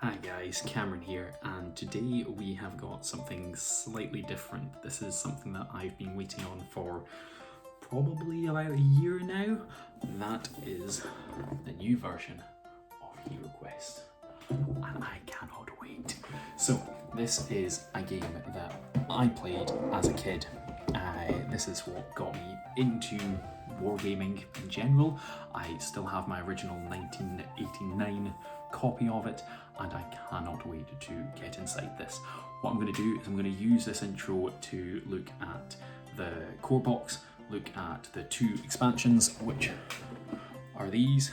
Hi guys, Cameron here, and today we have got something slightly different. This is something that I've been waiting on for probably about a year now. That is the new version of HeroQuest, and I cannot wait. So this is a game that I played as a kid. This is what got me into wargaming in general. I still have my original 1989 copy of it, and I cannot wait to get inside this. What I'm going to do is I'm going to use this intro to look at the core box, look at the two expansions, which are these,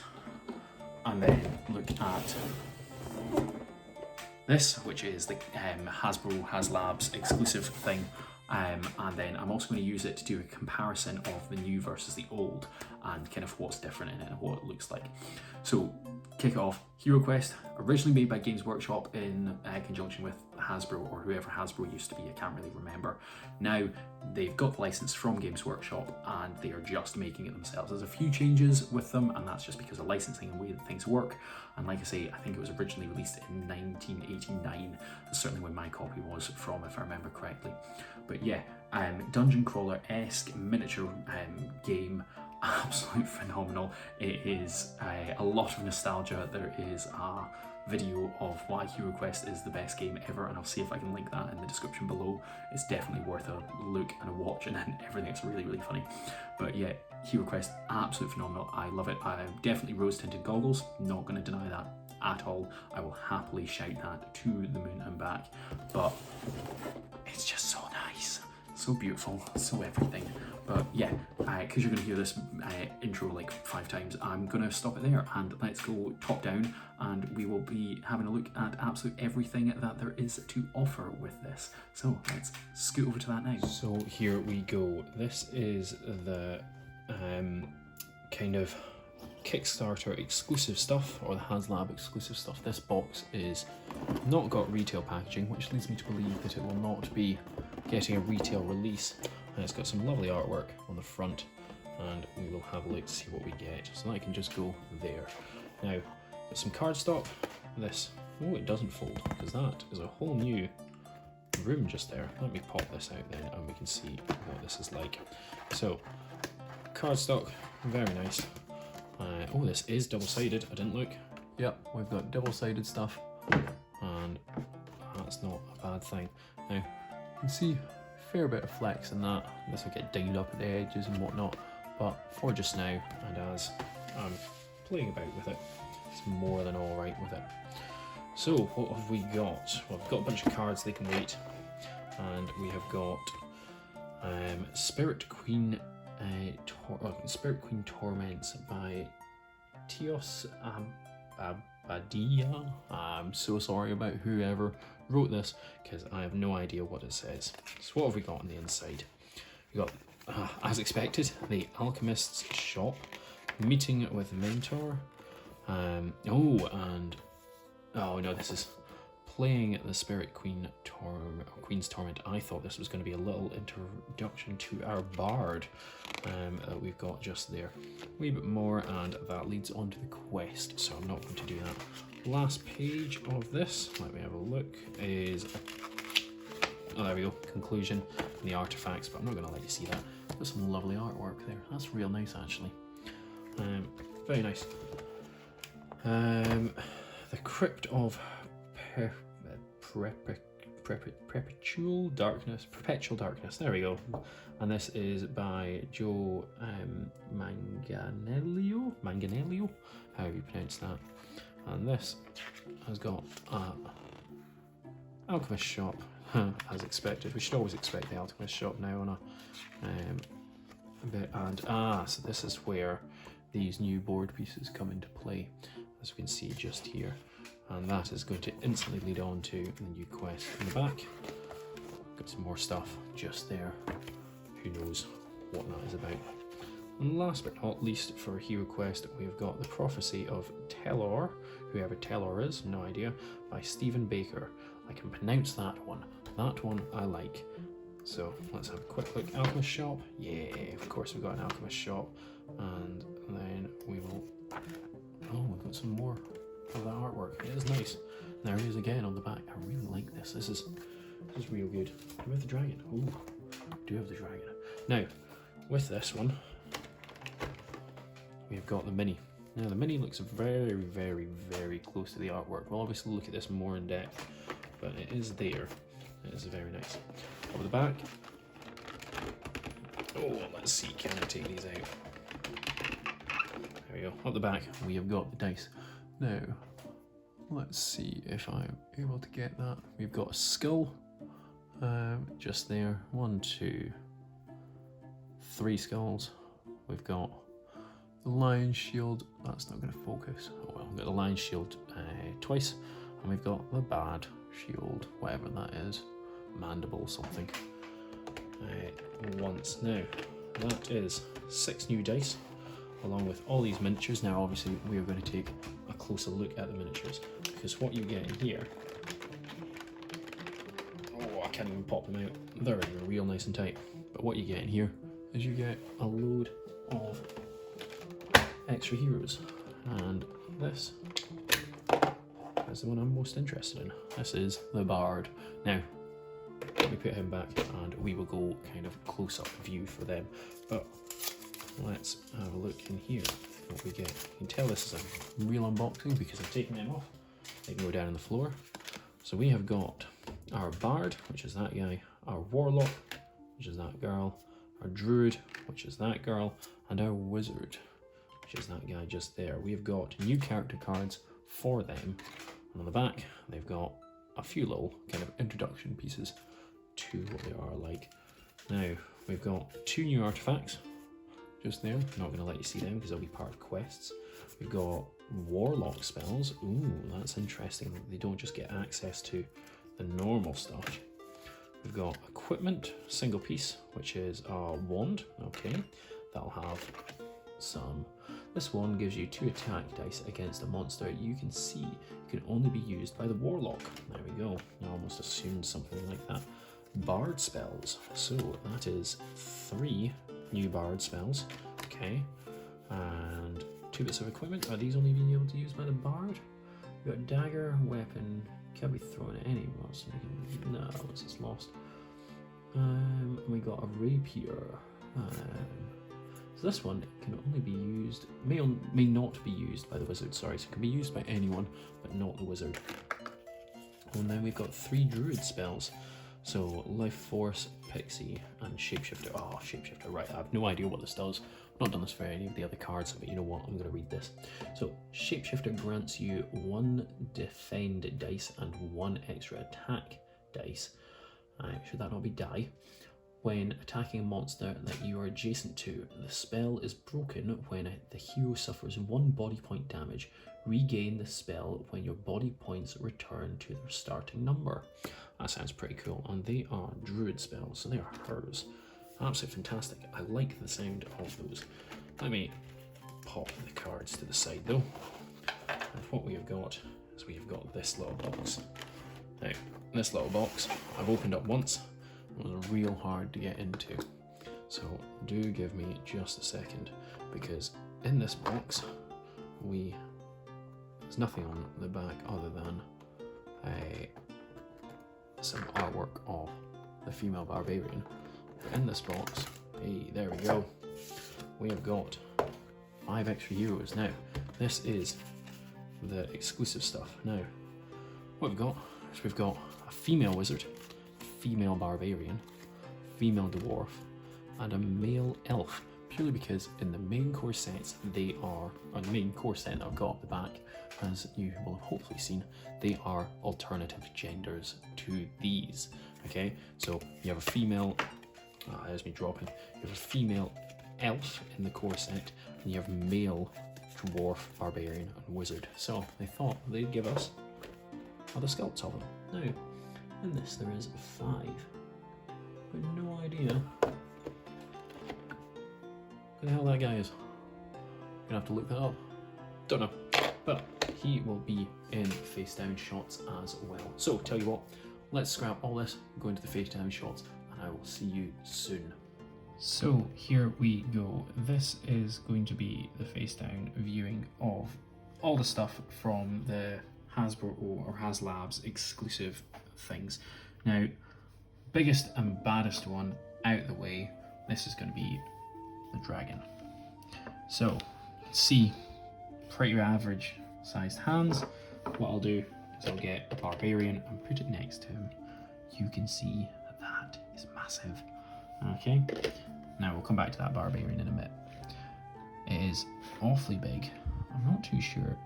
and then look at this, which is the Hasbro HasLabs exclusive thing. And then I'm also going to use it to do a comparison of the new versus the old and kind of what's different in it and what it looks like. So, kick it off. HeroQuest, originally made by Games Workshop in conjunction with Hasbro, or whoever Hasbro used to be, I can't really remember. Now, they've got the license from Games Workshop and they are just making it themselves. There's a few changes with them, and that's just because of licensing and the way that things work. And like I say, I think it was originally released in 1989. That's certainly when my copy was from, if I remember correctly. But yeah, dungeon crawler-esque miniature game, absolutely phenomenal. It is a lot of nostalgia. There is a video of why HeroQuest is the best game ever, and I'll see if I can link that in the description below. It's definitely worth a look and a watch, and everything. It's really, really funny. But yeah, HeroQuest, absolutely phenomenal. I love it. Definitely rose-tinted goggles, not going to deny that at all. I will happily shout that to the moon and back, but it's just so nice, so beautiful, so everything. But yeah, because you're going to hear this intro like 5 times, I'm going to stop it there and let's go top down, and we will be having a look at absolutely everything that there is to offer with this. So let's scoot over to that now. So here we go. This is the kind of Kickstarter exclusive stuff, or the HasLab exclusive stuff. This box is not got retail packaging, which leads me to believe that it will not be getting a retail release. And it's got some lovely artwork on the front, and we will have a look to see what we get. So that can just go there. Now, got some cardstock. This, oh, it doesn't fold, because that is a whole new room just there. Let me pop this out then, and we can see what this is like. So, cardstock, very nice. Oh, this is double-sided. I didn't look. Yep, we've got double-sided stuff, and that's not a bad thing. Now, you can see a fair bit of flex in that. This will get dingled up at the edges and whatnot, but for just now, and as I'm playing about with it, it's more than all right with it. So, what have we got? Well, we've got a bunch of cards, they can wait, and we have got Spirit Queen Torments by Tios Abadia. I'm so sorry about whoever wrote this, because I have no idea what it says. So what have we got on the inside? We got, as expected, the Alchemist's Shop, Meeting with Mentor. Oh no, this is playing the Spirit Queen's Torment. I thought this was going to be a little introduction to our bard that we've got just there. A wee bit more, and that leads on to the quest, so I'm not going to do that. Last page of this, let me have a look, is, oh, there we go, conclusion and the artifacts, but I'm not going to let you see that. There's some lovely artwork there. That's real nice, actually. Very nice. The Crypt of Perpetual Darkness, there we go. And this is by Joe Manganello, however you pronounce that. And this has got Alchemist Shop, as expected. We should always expect the Alchemist Shop now on a bit. And so this is where these new board pieces come into play, as we can see just here. And that is going to instantly lead on to the new quest. In the back, got some more stuff just there. Who knows what that is about. And last but not least, for HeroQuest, we've got The Prophecy of Telor, whoever Telor is, no idea, by Stephen Baker. I can pronounce that one. That one I like. So let's have a quick look. Alchemist Shop, yeah, of course we've got an Alchemist Shop. And then we will, oh, we've got some more of that artwork. It is nice. there he is again on the back. I really like this. This is real good. Do we have the dragon? Ooh, do have the dragon. Now, with this one, we've got the mini. Now the mini looks very, very, very close to the artwork. We'll obviously look at this more in depth, but it is there. It is very nice. Over the back. Oh, let's see, can I take these out? There we go. Up the back, we have got the dice. Now, let's see if I'm able to get that. We've got a skull, just there. 1, 2, 3 skulls. We've got the lion shield. That's not going to focus. Oh well, we've got the lion shield twice, and we've got the bad shield, whatever that is, mandible something. Once. Now, that is 6 new dice, along with all these miniatures. Now, obviously, we are going to take a closer look at the miniatures, because what you get in here, oh, I can't even pop them out. They're real nice and tight. But what you get in here is you get a load of extra heroes, and this is the one I'm most interested in. This is the Bard. Now, let me put him back and we will go kind of close-up view for them. But let's have a look in here what we get. You can tell this is a real unboxing because I've taken them off. They can go down on the floor. So we have got our Bard, which is that guy, our Warlock, which is that girl, our Druid, which is that girl, and our Wizard, which is that guy just there. We've got new character cards for them, and on the back they've got a few little kind of introduction pieces to what they are like. Now, we've got 2 new artifacts just there. I'm not going to let you see them because they'll be part of quests. We've got Warlock spells. Ooh, that's interesting. They don't just get access to the normal stuff. We've got equipment, single piece, which is a wand. Okay, that'll have some. This one gives you 2 attack dice against a monster you can see. It can only be used by the Warlock. There we go. I almost assumed something like that. Bard spells. So that is 3 new Bard spells. Okay, and 2 bits of equipment. Are these only being able to use by the Bard? We've got dagger, weapon. Can't be thrown at anyone else. No, it's just lost. We got a rapier. So this one can only be used, may not be used by the wizard, sorry, so it can be used by anyone, but not the wizard. And then we've got 3 druid spells. So Life Force, Pixie, and Shapeshifter. Oh, Shapeshifter, right, I have no idea what this does. I've not done this for any of the other cards, but you know what, I'm going to read this. So Shapeshifter grants you 1 defend dice and 1 extra attack dice. Should that not be die? When attacking a monster that you are adjacent to, the spell is broken when the hero suffers 1 body point damage. Regain the spell when your body points return to their starting number. That sounds pretty cool, and they are druid spells, so they are hers. Absolutely fantastic. I like the sound of those. Let me pop the cards to the side though. And what we have got is we have got this little box. Now, this little box I've opened up once. It was real hard to get into, so do give me just a second, because in this box there's nothing on the back other than some artwork of the female barbarian. But in this box, hey, there we go, we have got 5 extra heroes. Now this is the exclusive stuff. Now what we've got is we've got a female wizard, female barbarian, female dwarf, and a male elf, purely because in the main core sets they are, or the main core set that I've got at the back, as you will have hopefully seen, they are alternative genders to these. Okay, so you have a female, there's me dropping, you have a female elf in the core set, and you have male dwarf, barbarian, and wizard. So they thought they'd give us other sculpts of them. Now, in this there is 5. I've no idea who the hell that guy is. I'm gonna have to look that up. Don't know. But he will be in face down shots as well. So tell you what, let's scrap all this, go into the face down shots, and I will see you soon. So here we go. This is going to be the face down viewing of all the stuff from the Hasbro or HasLabs exclusive things. Now, biggest and baddest one out of the way, this is going to be the dragon. So, see, pretty average sized hands. What I'll do is I'll get a barbarian and put it next to him. You can see that that is massive. Okay, now we'll come back to that barbarian in a bit. It is awfully big. I'm not too sure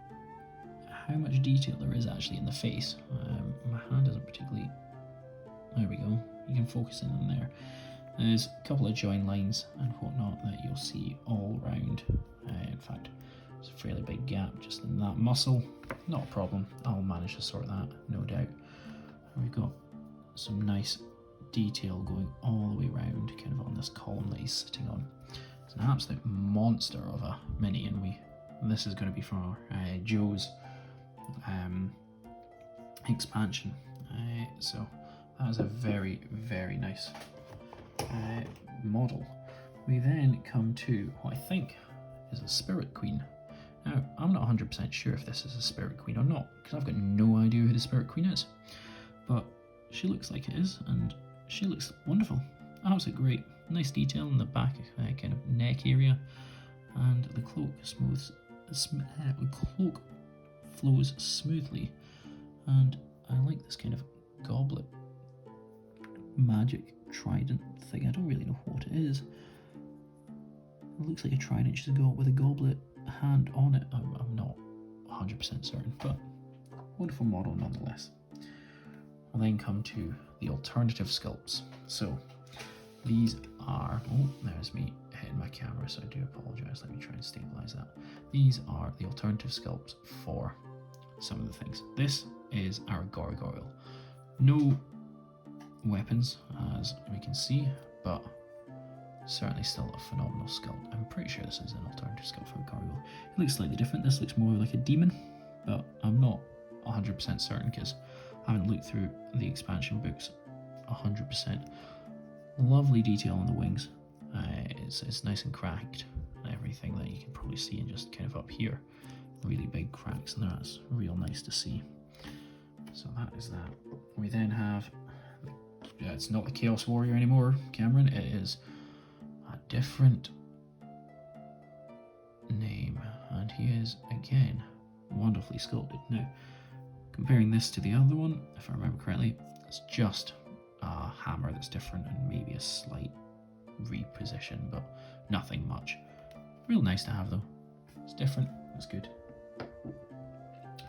how much detail there is actually in the face. My hand isn't particularly... There we go. You can focus in on there. There's a couple of join lines and whatnot that you'll see all round. In fact, there's a fairly big gap just in that muscle. Not a problem. I'll manage to sort that, no doubt. And we've got some nice detail going all the way around, kind of on this column that he's sitting on. It's an absolute monster of a mini, and this is going to be from Joe's expansion. So that is a very, very nice model. We then come to what I think is a Spirit Queen. Now, I'm not 100% sure if this is a Spirit Queen or not, because I've got no idea who the Spirit Queen is. But she looks like it is, and she looks wonderful. Absolutely great. Nice detail in the back kind of neck area, and the cloak cloak flows smoothly. And I like this kind of goblet magic trident thing. I don't really know what it is. It looks like a trident she's got with a goblet hand on it. I'm not 100% certain, but wonderful model nonetheless. I'll then come to the alternative sculpts. So these are, oh, there's me hitting my camera, so I do apologise. Let me try and stabilise that. These are the alternative sculpts for some of the things. This is our gargoyle. No weapons, as we can see, but certainly still a phenomenal sculpt. I'm pretty sure this is an alternative sculpt for a gargoyle. It looks slightly different. This looks more like a demon, but I'm not 100% certain because I haven't looked through the expansion books 100%. Lovely detail on the wings. It's nice and cracked and everything that you can probably see, and just kind of up here, really big cracks, and that's real nice to see. So that is that. We then have, it's not the Chaos Warrior anymore, Cameron. It is a different name, and he is again wonderfully sculpted. Now, comparing this to the other one, if I remember correctly, it's just a hammer that's different and maybe a slight reposition, but nothing much. Real nice to have though. It's different, it's good.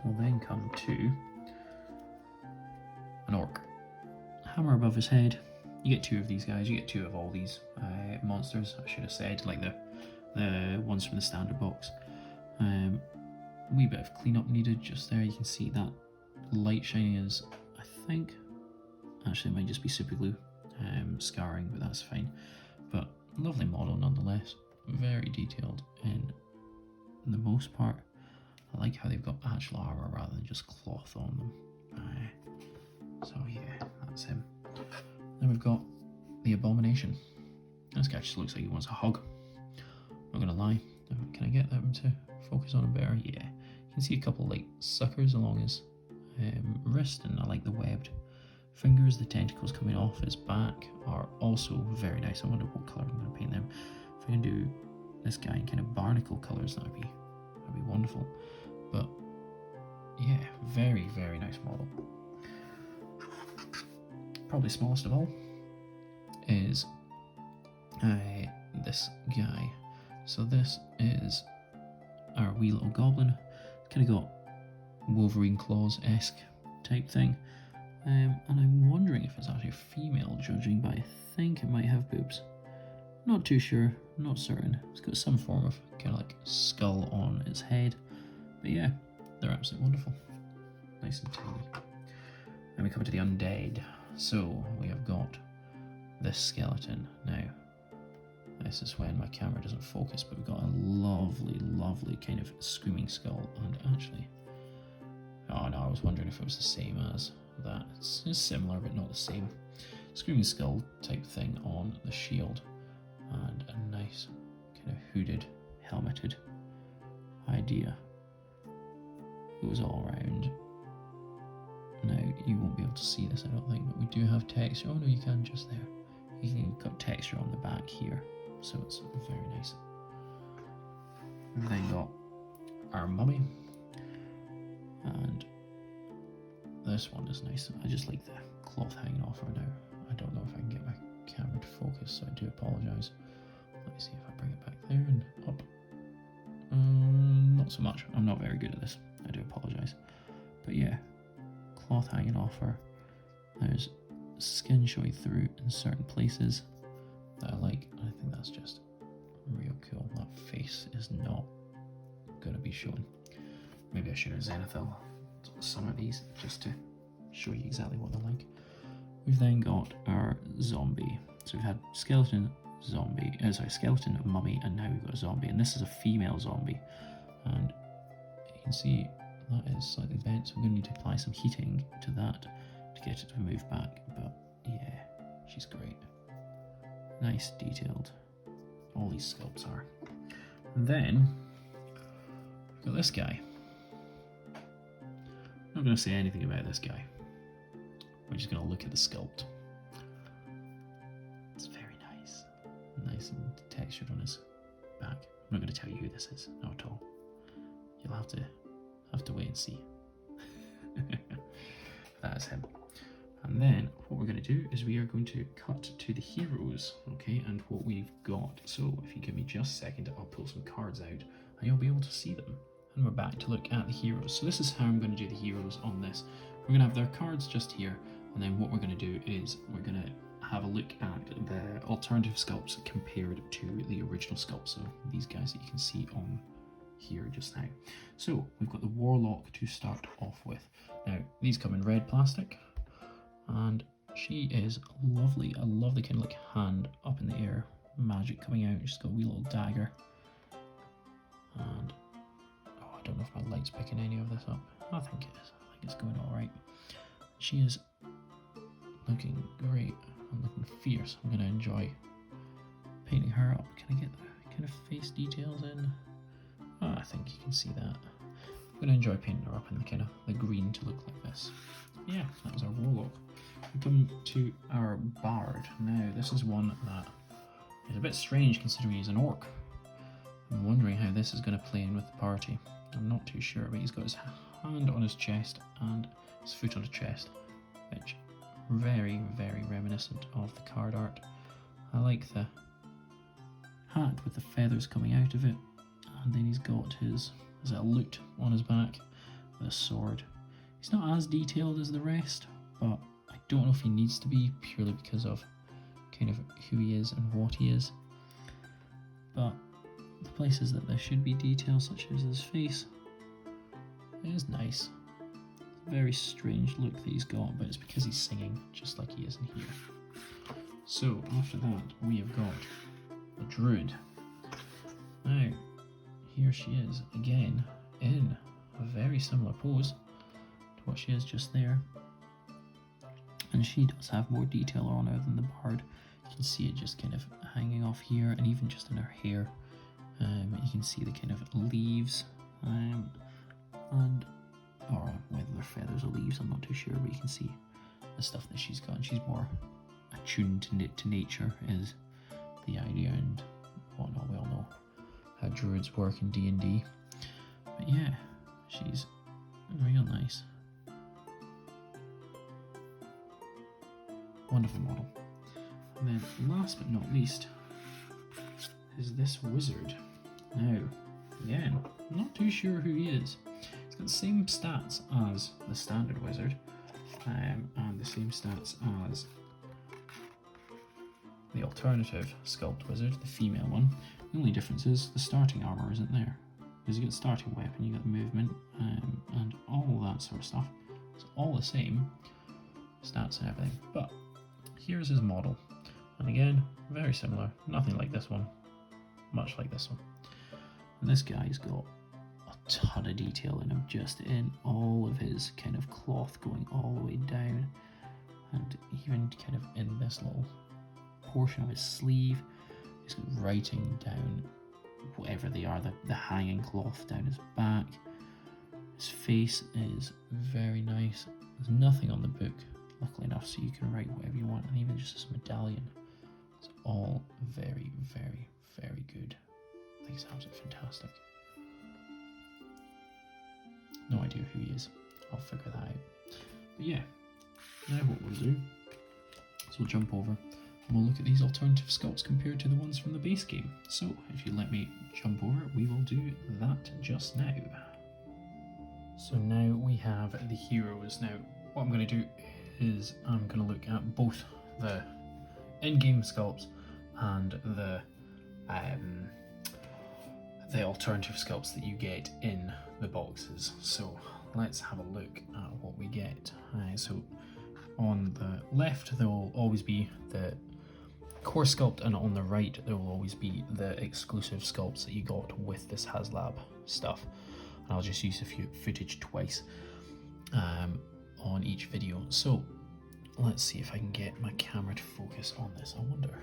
We'll then come to an orc. Hammer above his head. You get two of these guys, you get two of all these monsters, I should have said, like the ones from the standard box. Wee bit of cleanup needed just there. You can see that light shining is, I think, actually it might just be super glue scarring, but that's fine. But lovely model nonetheless, very detailed in the most part. I like how they've got actual armour rather than just cloth on them. So yeah, that's him. Then we've got the Abomination. This guy just looks like he wants a hug. Not gonna lie. Can I get them to focus on him better? Yeah. You can see a couple like suckers along his wrist, and I like the webbed fingers. The tentacles coming off his back are also very nice. I wonder what colour I'm going to paint them. If I can do this guy in kind of barnacle colours, that'd be wonderful. But yeah, very, very nice model. Probably smallest of all is this guy. So this is our wee little goblin. Kind of got Wolverine claws-esque type thing. And I'm wondering if it's actually a female, judging by I think it might have boobs. Not too sure, not certain. It's got some form of kind of like skull on its head. But yeah, they're absolutely wonderful. Nice and tiny. Then we come to the undead. So we have got this skeleton. Now, this is when my camera doesn't focus, but we've got a lovely, lovely kind of screaming skull. And actually, oh no, I was wondering if it was the same as that. It's similar, but not the same. Screaming skull type thing on the shield, and a nice kind of hooded, helmeted idea goes all around Now, you won't be able to see this, I don't think, but we do have texture. Oh no, you can just there. You've got texture on the back here, so it's very nice. We've then got our mummy, and this one is nice. I just like the cloth hanging off her now. I don't know if I can get my camera to focus, so I do apologise. Let me see if I bring it back there and up. Not so much. I'm not very good at this. I do apologise. But yeah, cloth hanging off her. There's skin showing through in certain places that I like. I think that's just real cool. That face is not going to be shown. Maybe I should have zenithal some of these just to show you exactly what they're like. We've then got our zombie. So we've had skeleton, zombie, skeleton, mummy, and now we've got a zombie. And this is a female zombie. And you can see that is slightly bent, so we're going to need to apply some heating to that to get it to move back. But yeah, she's great. Nice, detailed. All these sculpts are. And then we've got this guy. I'm not going to say anything about this guy. We're just going to look at the sculpt. It's very nice. Nice and textured on his back. I'm not going to tell you who this is, not at all. You'll have to wait and see. That is him. And then what we're going to do is we are going to cut to the heroes, okay, and what we've got. So if you give me just a second, I'll pull some cards out and you'll be able to see them. And we're back to look at the heroes. So this is how I'm going to do the heroes on this. We're going to have their cards just here, and then what we're going to do is we're going to have a look at the alternative sculpts compared to the original sculpt. So these guys that you can see on here just now. So we've got the Warlock to start off with. Now these come in red plastic, and she is lovely. I love the kind of like hand up in the air, magic coming out. She's got a wee little dagger, and I don't know if my light's picking any of this up. I think it is. I think it's going all right. She is looking great and looking fierce. I'm going to enjoy painting her up. Can I get the kind of face details in? Oh, I think you can see that. I'm going to enjoy painting her up in the kind of the green to look like this. Yeah, that was our Warlock. We come to our Bard. Now, this is one that is a bit strange considering he's an orc. I'm wondering how this is going to play in with the party. I'm not too sure, but he's got his hand on his chest and his foot on his chest, which very, very reminiscent of the card art. I like the hat with the feathers coming out of it, and then he's got his lute on his back with a sword. He's not as detailed as the rest, but I don't know if he needs to be purely because of kind of who he is and what he is. But the places that there should be details, such as his face, it is nice. Very strange look that he's got, but it's because he's singing just like he is in here. So after that we have got a druid. Now here she is again in a very similar pose to what she is just there, and she does have more detail on her than the Bard. You can see it just kind of hanging off here, and even just in her hair. You can see the kind of leaves, or whether they're feathers or leaves, I'm not too sure, but you can see the stuff that she's got, and she's more attuned to nature is the idea, and whatnot. We all know how druids work in D&D, but yeah, she's real nice. Wonderful model. And then last but not least is this wizard. Now, again, I'm not too sure who he is. He's got the same stats as the standard wizard, and the same stats as the alternative sculpt wizard, the female one. The only difference is the starting armor isn't there, because you get the starting weapon, you get the movement, and all that sort of stuff. It's all the same stats and everything, but here's his model, and again, very similar, nothing like this one, much like this one. And this guy's got a ton of detail in him, just in all of his kind of cloth going all the way down, and even kind of in this little portion of his sleeve. He's got writing down whatever they are, the hanging cloth down his back. His face is very nice. There's nothing on the book, luckily enough, so you can write whatever you want, and even just this medallion. It's all very, very, very good. I think it's absolutely fantastic. No idea who he is. I'll figure that out. But yeah, now what we'll do is we'll jump over and we'll look at these alternative sculpts compared to the ones from the base game. So if you let me jump over, we will do that just now. So now we have the heroes. Now what I'm going to do is I'm going to look at both the in-game sculpts and the alternative sculpts that you get in the boxes. So let's have a look at what we get. So on the left there will always be the core sculpt, and on the right there will always be the exclusive sculpts that you got with this HasLab stuff. And I'll just use a few footage twice on each video. So let's see if I can get my camera to focus on this. I wonder,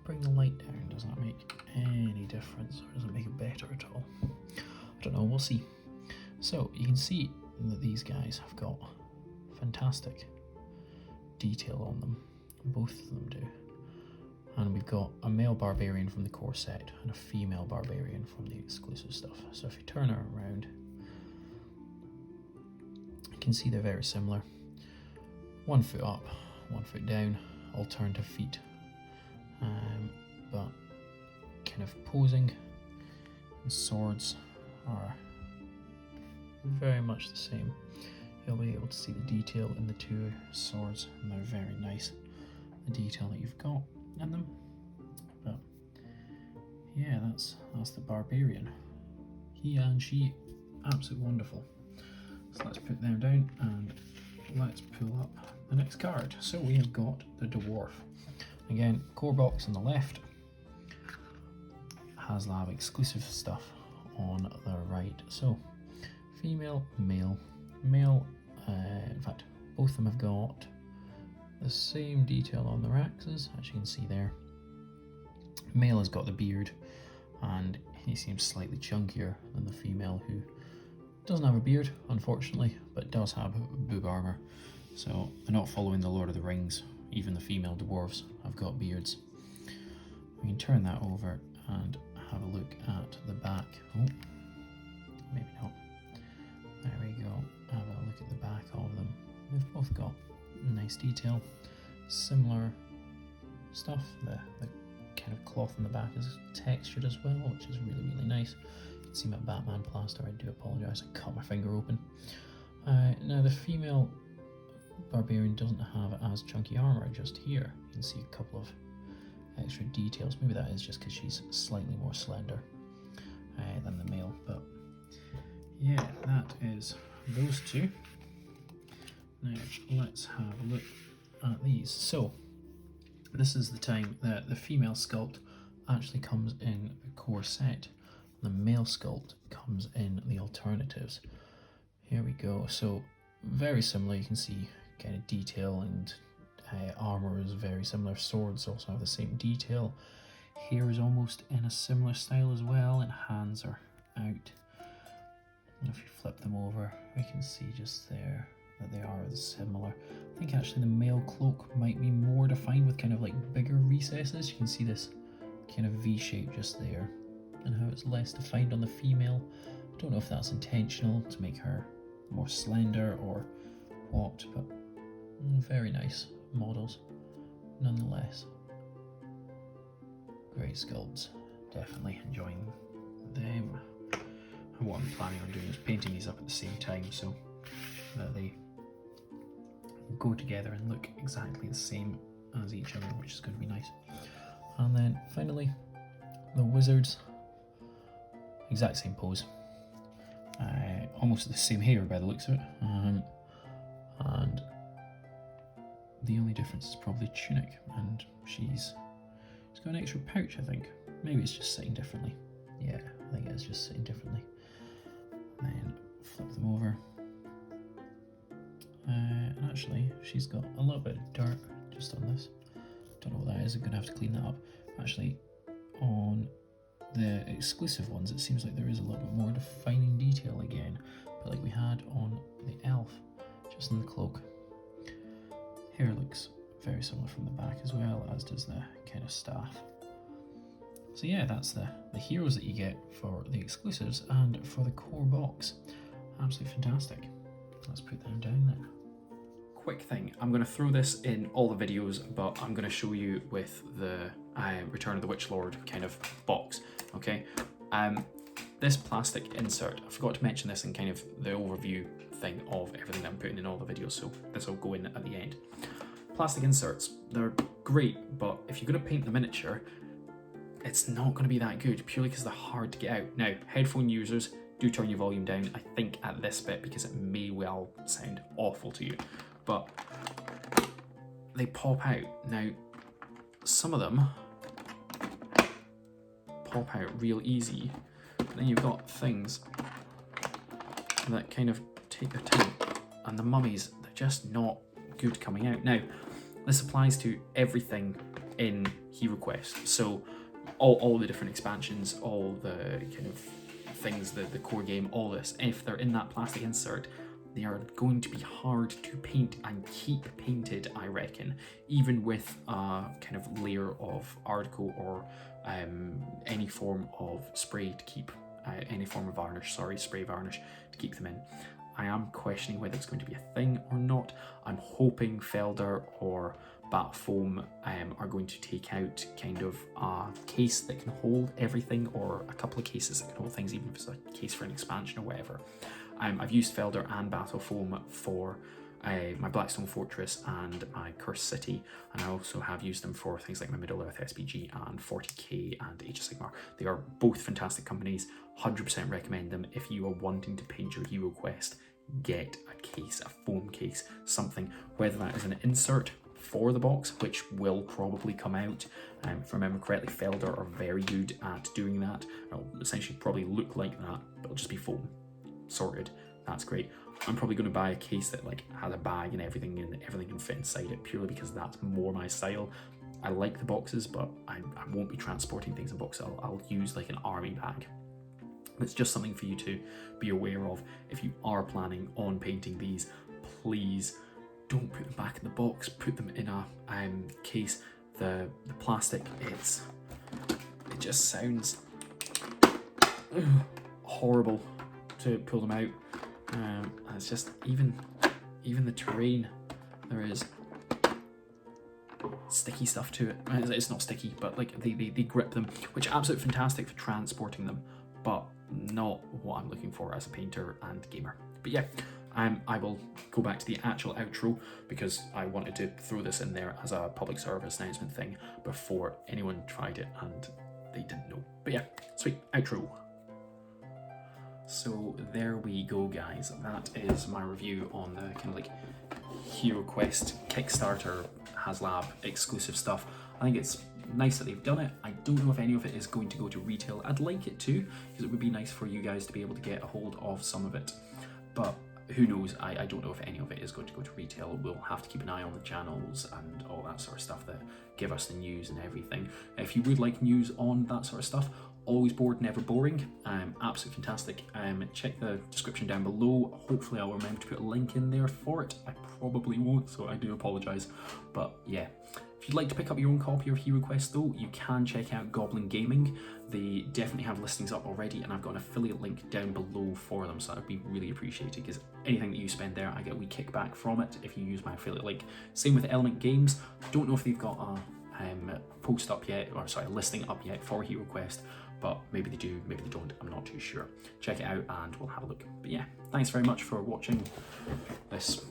bring the light down, does that make any difference, or does it make it better at all? I don't know, we'll see. So you can see that these guys have got fantastic detail on them, both of them do. And we've got a male barbarian from the core set and a female barbarian from the exclusive stuff. So if you turn her around, you can see they're very similar. 1 foot up, 1 foot down, alternative feet. But kind of posing and swords are very much the same. You'll be able to see the detail in the two swords, and they're very nice, the detail that you've got in them. But yeah, that's the barbarian. He and she, absolutely wonderful. So let's put them down and let's pull up the next card. So we have got the dwarf. Again, core box on the left, HasLab exclusive stuff on the right. So female, male, in fact both of them have got the same detail on their axes, as you can see there. Male has got the beard and he seems slightly chunkier than the female, who doesn't have a beard unfortunately, but does have boob armor. So they're not following the Lord of the Rings. Even the female dwarves have got beards. We can turn that over and have a look at the back. Oh, maybe not. There we go. Have a look at the back of them. They've both got nice detail, similar stuff. The kind of cloth in the back is textured as well, which is really, really nice. You can see my Batman plaster. I do apologise, I cut my finger open. Now the female barbarian doesn't have as chunky armor just here. You can see a couple of extra details. Maybe that is just because she's slightly more slender than the male, but yeah, that is those two. Now let's have a look at these. So this is the time that the female sculpt actually comes in the core set. The male sculpt comes in the alternatives. Here we go. So very similar. You can see kind of detail, and armor is very similar. Swords also have the same detail. Hair is almost in a similar style as well, and hands are out. And if you flip them over, we can see just there that they are similar. I think actually the male cloak might be more defined with kind of like bigger recesses. You can see this kind of V shape just there, and how it's less defined on the female. I don't know if that's intentional to make her more slender or what, but very nice models nonetheless. Great sculpts, definitely enjoying them. And what I'm planning on doing is painting these up at the same time so that they go together and look exactly the same as each other, which is going to be nice. And then finally the wizards, exact same pose, almost the same hair by the looks of it, and the only difference is probably tunic, and she's got an extra pouch, I think. Maybe it's just sitting differently. Yeah, I think it's just sitting differently. And then flip them over. And actually, she's got a little bit of dirt just on this. Don't know what that is, I'm going to have to clean that up. Actually, on the exclusive ones, it seems like there is a little bit more defining detail again, but like we had on the elf, just in the cloak. Hair looks very similar from the back as well, as does the kind of staff. So yeah, that's the heroes that you get for the exclusives and for the core box. Absolutely fantastic. Let's put them down then. Quick thing, I'm going to throw this in all the videos, but I'm going to show you with the Return of the Witch Lord kind of box, okay? This plastic insert, I forgot to mention this in kind of the overview thing of everything that I'm putting in all the videos, so this will go in at the end. Plastic inserts, they're great, but if you're going to paint the miniature, it's not going to be that good, purely because they're hard to get out. Now, headphone users, do turn your volume down, I think, at this bit, because it may well sound awful to you. But they pop out. Now, some of them pop out real easy. But then you've got things that kind of take their time. And the mummies, they're just not good coming out. Now, this applies to everything in HeroQuest. So all the different expansions, all the kind of things, the core game, all this, if they're in that plastic insert, they are going to be hard to paint and keep painted, I reckon, even with a kind of layer of article or any form of spray to keep, any form of varnish, spray varnish to keep them in. I am questioning whether it's going to be a thing or not. I'm hoping Felder or Bat Foam are going to take out kind of a case that can hold everything, or a couple of cases that can hold things, even if it's a case for an expansion or whatever. I've used Felder and Battle Foam for my Blackstone Fortress and my Cursed City, and I also have used them for things like my Middle-earth SPG and 40k and Age of Sigmar. They are both fantastic companies, 100% recommend them. If you are wanting to paint your HeroQuest, get a case, a foam case, something, whether that is an insert for the box, which will probably come out. If I remember correctly, Felder are very good at doing that. It'll essentially probably look like that, but it'll just be foam. Sorted. That's great. I'm probably going to buy a case that like has a bag and everything can fit inside it, purely because that's more my style. I like the boxes, but I won't be transporting things in boxes. I'll use like an army bag. It's just something for you to be aware of. If you are planning on painting these, please don't put them back in the box. Put them in a case. The plastic, it just sounds horrible to pull them out. And it's just even the terrain, there is sticky stuff to it. It's not sticky, but like they grip them, which are absolutely fantastic for transporting them, but not what I'm looking for as a painter and gamer. But yeah, I will go back to the actual outro, because I wanted to throw this in there as a public service announcement thing before anyone tried it and they didn't know. But yeah, sweet, outro. So there we go, guys. That is my review on the kind of like HeroQuest Kickstarter HasLab exclusive stuff. I think it's nice that they've done it. I don't know if any of it is going to go to retail. I'd like it to, because it would be nice for you guys to be able to get a hold of some of it. But who knows, I don't know if any of it is going to go to retail. We'll have to keep an eye on the channels and all that sort of stuff that give us the news and everything. If you would like news on that sort of stuff, Always Bored, Never Boring, absolutely fantastic. Check the description down below. Hopefully I'll remember to put a link in there for it. I probably won't, so I do apologise. But yeah, if you'd like to pick up your own copy of HeroQuest though, you can check out Goblin Gaming. They definitely have listings up already, and I've got an affiliate link down below for them, so that would be really appreciated, because anything that you spend there, I get a wee kickback from it if you use my affiliate link. Same with Element Games. Don't know if they've got a post up yet, or sorry, a listing up yet for HeroQuest, but maybe they do, maybe they don't, I'm not too sure. Check it out and we'll have a look. But yeah, thanks very much for watching this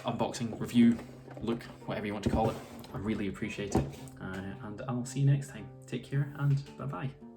unboxing, review, look, whatever you want to call it. I really appreciate it, and I'll see you next time. Take care and bye-bye.